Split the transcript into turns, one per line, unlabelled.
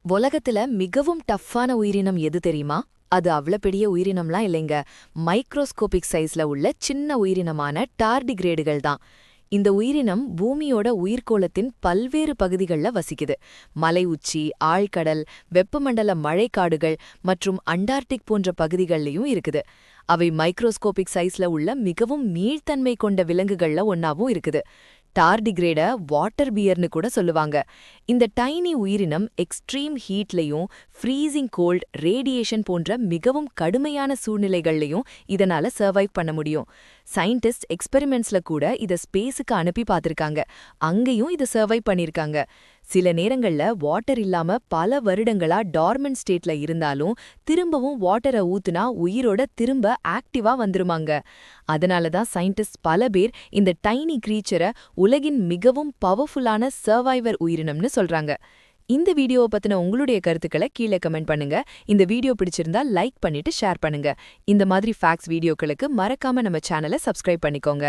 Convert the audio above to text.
உலகத்துல மிகவும் டஃப்பான உயிரினம் எது தெரியுமா? அது அவ்ளோ பெரிய உயிரினம்லாம் இல்லைங்க. மைக்ரோஸ்கோபிக் சைஸ்ல உள்ள சின்ன உயிரினமான டார்டிகிரேடுகள் தான். இந்த உயிரினம் பூமியோட உயிர்க்கோளத்தின் பல்வேறு பகுதிகள்ல வசிக்குது. மலை உச்சி, ஆழ்கடல், வெப்பமண்டல மழைக்காடுகள் மற்றும் அண்டார்டிக் போன்ற பகுதிகள்லயும் இருக்குது. அவை மைக்ரோஸ்கோபிக் சைஸ்ல உள்ள மிகவும் மீள்தன்மை கொண்ட விலங்குகள்ல ஒன்னாவும் இருக்குது. டார்டிகிரேட வாட்டர் பியர்னு கூட சொல்லுவாங்க. இந்த டைனி உயிரினம் எக்ஸ்ட்ரீம் ஹீட்லயும் ஃப்ரீசிங் கோல்ட், ரேடியேஷன் போன்ற மிகவும் கடுமையான சூழ்நிலைகள்லயும் இதனால சர்வைவ் பண்ண முடியும். சயின்டிஸ்ட் எக்ஸ்பெரிமெண்ட்ஸ்ல கூட இத ஸ்பேஸுக்கு அனுப்பி பார்த்திருக்காங்க. அங்கேயும் இத சர்வைவ் பண்ணிருக்காங்க. சில நேரங்கள்ல வாட்டர் இல்லாம பல வருடங்களா டார்மன் ஸ்டேட்ல இருந்தாலும் திரும்பவும் வாட்டரை ஊத்துனா உயிரோட திரும்ப ஆக்டிவா வந்துருமாங்க. அதனாலதான் சயின்டிஸ்ட் பல பேர் இந்த டைனி கிரீச்சரை உலகின் மிகவும் பவர்ஃபுல்லான சர்வைவர் உயிரினம்னு சொல்றாங்க. இந்த வீடியோவை பத்தின உங்களுடைய கருத்துக்களை கீழே கமெண்ட் பண்ணுங்க. இந்த வீடியோ பிடிச்சிருந்தா லைக் பண்ணிட்டு ஷேர் பண்ணுங்க. இந்த மாதிரி ஃபேக்ட்ஸ் வீடியோக்களுக்கு மறக்காம நம்ம சேனலை சப்ஸ்கிரைப் பண்ணிக்கோங்க.